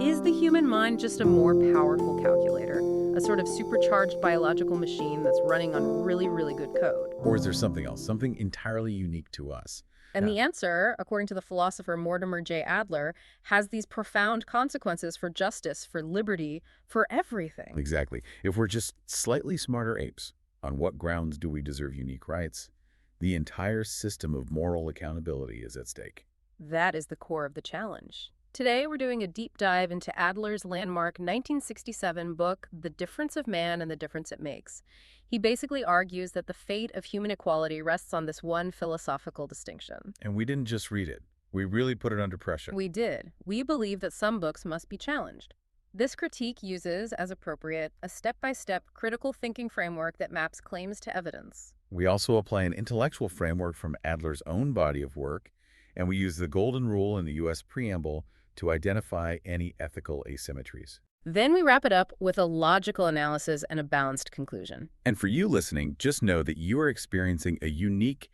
Is the human mind just a more powerful calculator? A sort of supercharged biological machine that's running on really, really good code? Or is there something else, something entirely unique to us? And the answer, according to the philosopher Mortimer J. Adler, has these profound consequences for justice, for liberty, for everything. Exactly. If we're just slightly smarter apes, on what grounds do we deserve unique rights? The entire system of moral accountability is at stake. That is the core of the challenge. Today, we're doing a deep dive into Adler's landmark 1967 book, The Difference of Man and the Difference It Makes. He basically argues that the fate of human equality rests on this one philosophical distinction. And we didn't just read it. We really put it under pressure. We did. We believe that some books must be challenged. This critique uses, as appropriate, a step-by-step critical thinking framework that maps claims to evidence. We also apply an intellectual framework from Adler's own body of work, and we use the golden rule in the U.S. preamble to identify any ethical asymmetries. Then we wrap it up with a logical analysis and a balanced conclusion. And for you listening, just know that you are experiencing a unique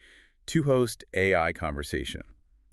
two-host AI conversation.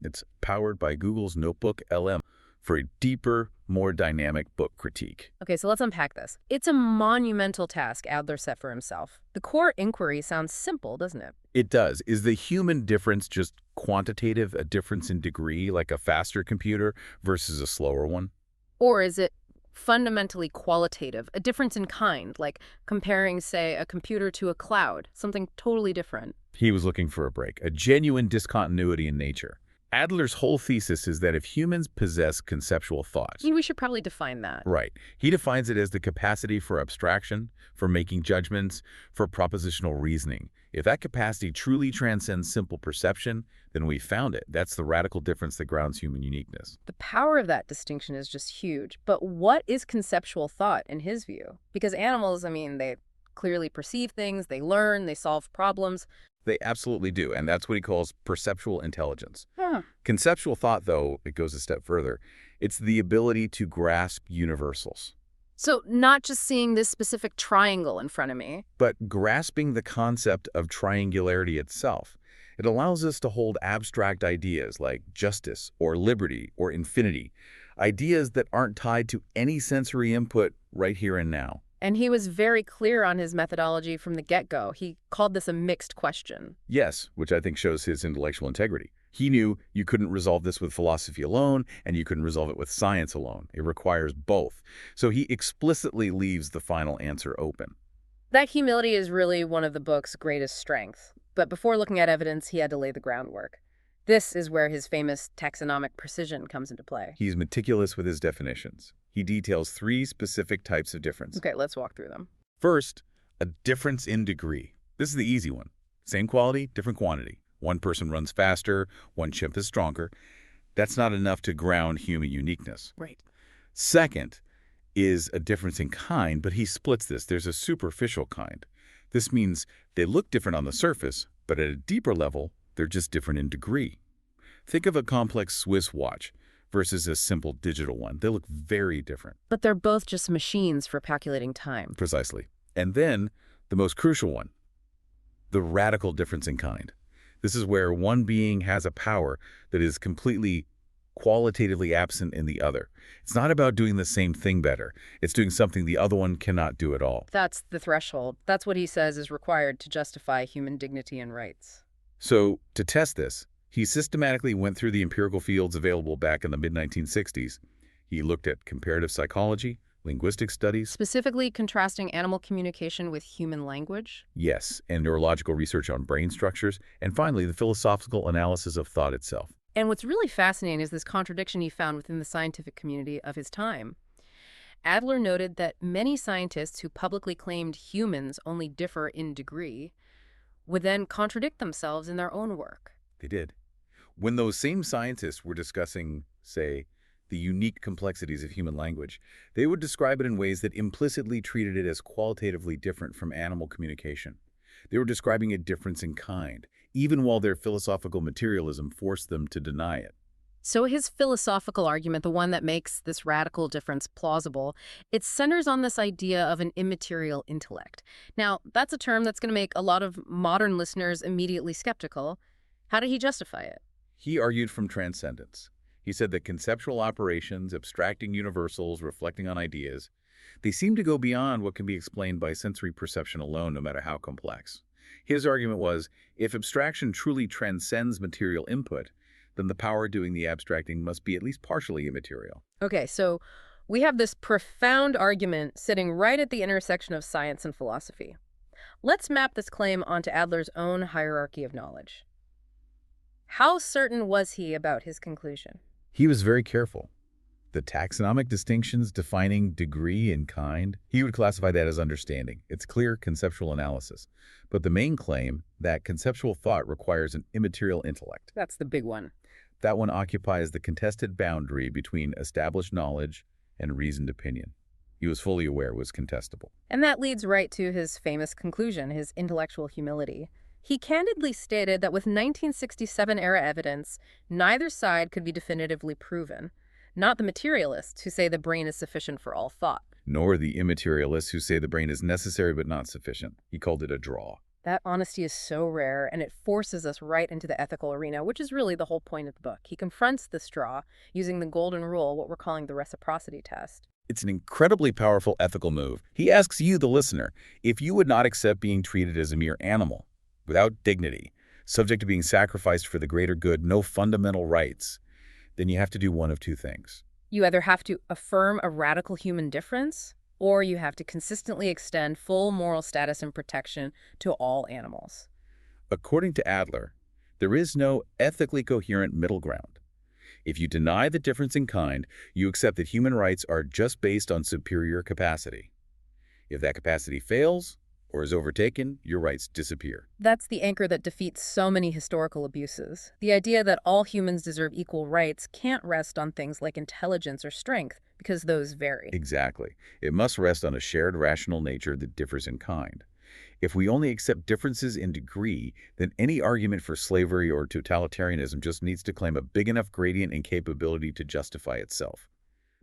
It's powered by Google's NotebookLM for a deeper, more dynamic book critique. Okay, so let's unpack this. It's a monumental task Adler set for himself. The core inquiry sounds simple, doesn't it? It does. Is the human difference just quantitative, a difference in degree, like a faster computer versus a slower one? Or is it fundamentally qualitative, a difference in kind, like comparing, say, a computer to a cloud, something totally different? He was looking for a break, a genuine discontinuity in nature. Adler's whole thesis is that if humans possess conceptual thought— We should probably define that. Right. He defines it as the capacity for abstraction, for making judgments, for propositional reasoning. If that capacity truly transcends simple perception, then we found it. That's the radical difference that grounds human uniqueness. The power of that distinction is just huge. But what is conceptual thought in his view? Because animals, they clearly perceive things, they learn, they solve problems. They absolutely do, and that's what he calls perceptual intelligence. Huh. Conceptual thought, though, it goes a step further. It's the ability to grasp universals. So not just seeing this specific triangle in front of me. But grasping the concept of triangularity itself. It allows us to hold abstract ideas like justice or liberty or infinity, ideas that aren't tied to any sensory input right here and now. And he was very clear on his methodology from the get-go. He called this a mixed question. Yes, which I think shows his intellectual integrity. He knew you couldn't resolve this with philosophy alone, and you couldn't resolve it with science alone. It requires both. So he explicitly leaves the final answer open. That humility is really one of the book's greatest strengths. But before looking at evidence, he had to lay the groundwork. This is where his famous taxonomic precision comes into play. He's meticulous with his definitions. He details 3 specific types of difference. Okay, let's walk through them. First, a difference in degree. This is the easy one. Same quality, different quantity. One person runs faster, one chimp is stronger. That's not enough to ground human uniqueness. Right. Second is a difference in kind, but he splits this. There's a superficial kind. This means they look different on the surface, but at a deeper level, they're just different in degree. Think of a complex Swiss watch versus a simple digital one. They look very different. But they're both just machines for calculating time. Precisely. And then the most crucial one, the radical difference in kind. This is where one being has a power that is completely qualitatively absent in the other. It's not about doing the same thing better. It's doing something the other one cannot do at all. That's the threshold. That's what he says is required to justify human dignity and rights. So to test this, he systematically went through the empirical fields available back in the mid-1960s. He looked at comparative psychology, linguistic studies. Specifically contrasting animal communication with human language? Yes, and neurological research on brain structures, and finally, the philosophical analysis of thought itself. And what's really fascinating is this contradiction he found within the scientific community of his time. Adler noted that many scientists who publicly claimed humans only differ in degree would then contradict themselves in their own work. They did. When those same scientists were discussing, say, the unique complexities of human language, they would describe it in ways that implicitly treated it as qualitatively different from animal communication. They were describing a difference in kind, even while their philosophical materialism forced them to deny it. So his philosophical argument, the one that makes this radical difference plausible, it centers on this idea of an immaterial intellect. Now, that's a term that's going to make a lot of modern listeners immediately skeptical. How did he justify it? He argued from transcendence. He said that conceptual operations, abstracting universals, reflecting on ideas, they seem to go beyond what can be explained by sensory perception alone, no matter how complex. His argument was, if abstraction truly transcends material input, then the power doing the abstracting must be at least partially immaterial. Okay, so we have this profound argument sitting right at the intersection of science and philosophy. Let's map this claim onto Adler's own hierarchy of knowledge. How certain was he about his conclusion? He was very careful. The taxonomic distinctions defining degree and kind, he would classify that as understanding. It's clear conceptual analysis. But the main claim, that conceptual thought requires an immaterial intellect, That's the big one. that one occupies the contested boundary between established knowledge and reasoned opinion. He was fully aware it was contestable. And that leads right to his famous conclusion, his intellectual humility. He candidly stated that with 1967-era evidence, neither side could be definitively proven. Not the materialists who say the brain is sufficient for all thought. Nor the immaterialists who say the brain is necessary but not sufficient. He called it a draw. That honesty is so rare, and it forces us right into the ethical arena, which is really the whole point of the book. He confronts the straw using the golden rule, what we're calling the reciprocity test. It's an incredibly powerful ethical move. He asks you, the listener, if you would not accept being treated as a mere animal, without dignity, subject to being sacrificed for the greater good, no fundamental rights, then you have to do one of two things. You either have to affirm a radical human difference, or you have to consistently extend full moral status and protection to all animals. According to Adler, there is no ethically coherent middle ground. If you deny the difference in kind, you accept that human rights are just based on superior capacity. If that capacity fails or is overtaken, your rights disappear. That's the anchor that defeats so many historical abuses. The idea that all humans deserve equal rights can't rest on things like intelligence or strength, because those vary. Exactly. It must rest on a shared rational nature that differs in kind. If we only accept differences in degree, then any argument for slavery or totalitarianism just needs to claim a big enough gradient and capability to justify itself.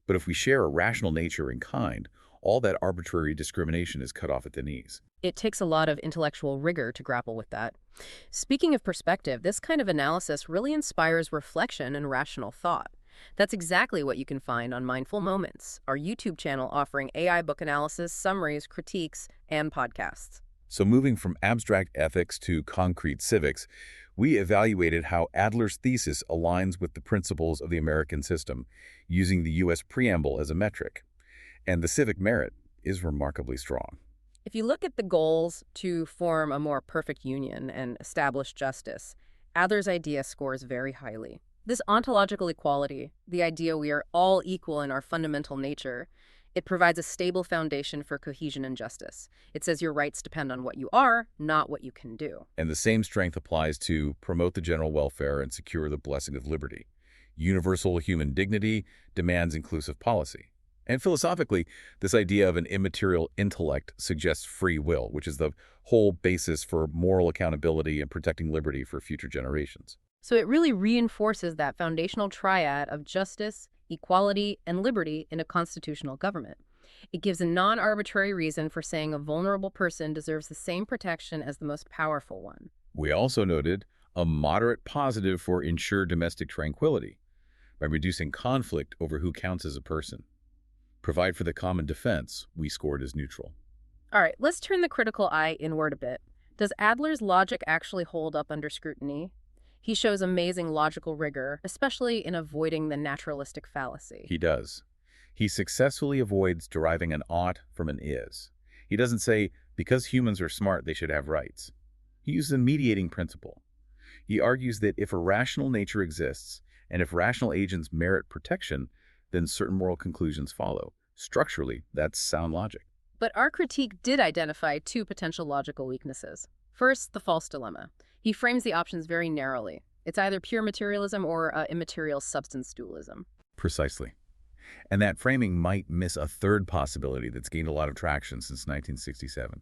But if we share a rational nature in kind, all that arbitrary discrimination is cut off at the knees. It takes a lot of intellectual rigor to grapple with that. Speaking of perspective, this kind of analysis really inspires reflection and rational thought. That's exactly what you can find on Mindful Moments, our YouTube channel offering AI book analysis, summaries, critiques, and podcasts. So moving from abstract ethics to concrete civics, we evaluated how Adler's thesis aligns with the principles of the American system, using the U.S. preamble as a metric. And the civic merit is remarkably strong. If you look at the goals to form a more perfect union and establish justice, Adler's idea scores very highly. This ontological equality, the idea we are all equal in our fundamental nature, it provides a stable foundation for cohesion and justice. It says your rights depend on what you are, not what you can do. And the same strength applies to promote the general welfare and secure the blessing of liberty. Universal human dignity demands inclusive policy. And philosophically, this idea of an immaterial intellect suggests free will, which is the whole basis for moral accountability and protecting liberty for future generations. So it really reinforces that foundational triad of justice, equality, and liberty in a constitutional government. It gives a non-arbitrary reason for saying a vulnerable person deserves the same protection as the most powerful one. We also noted a moderate positive for ensure domestic tranquility by reducing conflict over who counts as a person. Provide for the common defense, we scored as neutral. All right, let's turn the critical eye inward a bit. Does Adler's logic actually hold up under scrutiny? He shows amazing logical rigor, especially in avoiding the naturalistic fallacy. He does. He successfully avoids deriving an ought from an is. He doesn't say, because humans are smart, they should have rights. He uses a mediating principle. He argues that if a rational nature exists, and if rational agents merit protection, then certain moral conclusions follow. Structurally, that's sound logic. But our critique did identify two potential logical weaknesses. First, the false dilemma. He frames the options very narrowly. It's either pure materialism or immaterial substance dualism. Precisely. And that framing might miss a third possibility that's gained a lot of traction since 1967,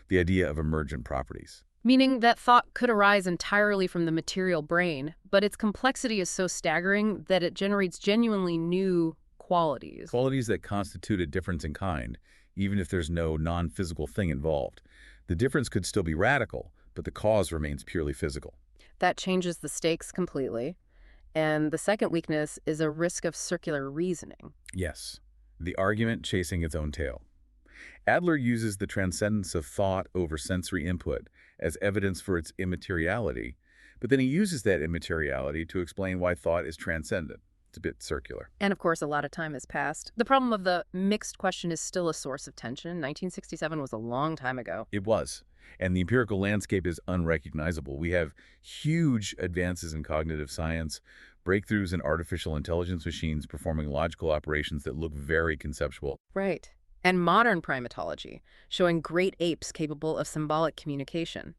the idea of emergent properties. Meaning that thought could arise entirely from the material brain, but its complexity is so staggering that it generates genuinely new qualities. Qualities that constitute a difference in kind, even if there's no non-physical thing involved. The difference could still be radical, but the cause remains purely physical. That changes the stakes completely. And the second weakness is a risk of circular reasoning. Yes, the argument chasing its own tail. Adler uses the transcendence of thought over sensory input as evidence for its immateriality, but then he uses that immateriality to explain why thought is transcendent. It's a bit circular. And of course, a lot of time has passed. The problem of the mixed question is still a source of tension. 1967 was a long time ago. It was. And the empirical landscape is unrecognizable. We have huge advances in cognitive science, breakthroughs in artificial intelligence machines performing logical operations that look very conceptual. Right. And modern primatology, showing great apes capable of symbolic communication.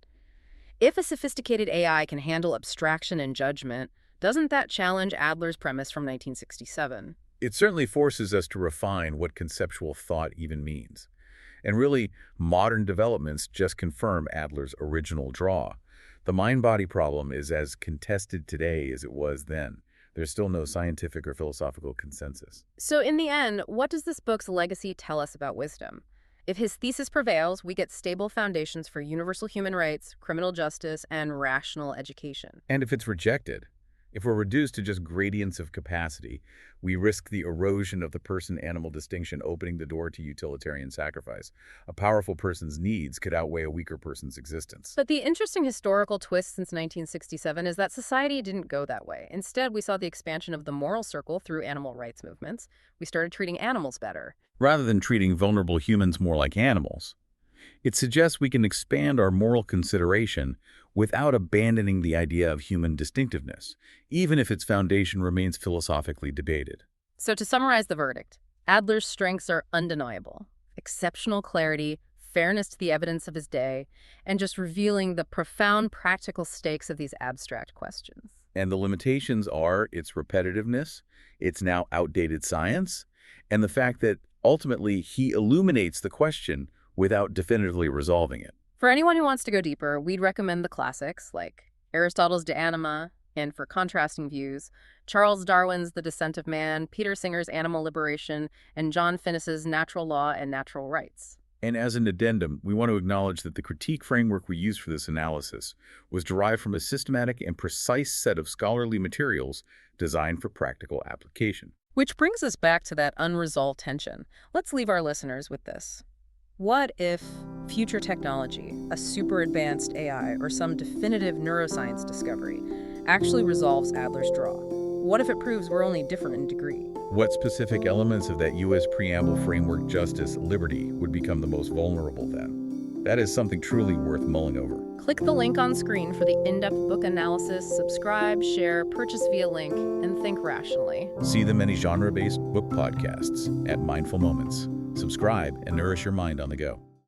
If a sophisticated AI can handle abstraction and judgment, doesn't that challenge Adler's premise from 1967? It certainly forces us to refine what conceptual thought even means. And really, modern developments just confirm Adler's original draw. The mind-body problem is as contested today as it was then. There's still no scientific or philosophical consensus. So in the end, what does this book's legacy tell us about wisdom? If his thesis prevails, we get stable foundations for universal human rights, criminal justice, and rational education. And if it's rejected, if we're reduced to just gradients of capacity, we risk the erosion of the person-animal distinction, opening the door to utilitarian sacrifice. A powerful person's needs could outweigh a weaker person's existence. But the interesting historical twist since 1967 is that society didn't go that way. Instead, we saw the expansion of the moral circle through animal rights movements. We started treating animals better. Rather than treating vulnerable humans more like animals, it suggests we can expand our moral consideration without abandoning the idea of human distinctiveness, even if its foundation remains philosophically debated. So to summarize the verdict, Adler's strengths are undeniable. Exceptional clarity, fairness to the evidence of his day, and just revealing the profound practical stakes of these abstract questions. And the limitations are its repetitiveness, its now outdated science, and the fact that ultimately he illuminates the question without definitively resolving it. For anyone who wants to go deeper, we'd recommend the classics like Aristotle's De Anima, and for contrasting views, Charles Darwin's The Descent of Man, Peter Singer's Animal Liberation, and John Finnis's Natural Law and Natural Rights. And as an addendum, we want to acknowledge that the critique framework we used for this analysis was derived from a systematic and precise set of scholarly materials designed for practical application. Which brings us back to that unresolved tension. Let's leave our listeners with this. What if future technology, a super advanced AI, or some definitive neuroscience discovery actually resolves Adler's draw? What if it proves we're only different in degree? What specific elements of that U.S. preamble framework, justice, liberty, would become the most vulnerable then? That is something truly worth mulling over. Click the link on screen for the in-depth book analysis, subscribe, share, purchase via link, and think rationally. See the many genre-based book podcasts at Mindful Moments. Subscribe and nourish your mind on the go.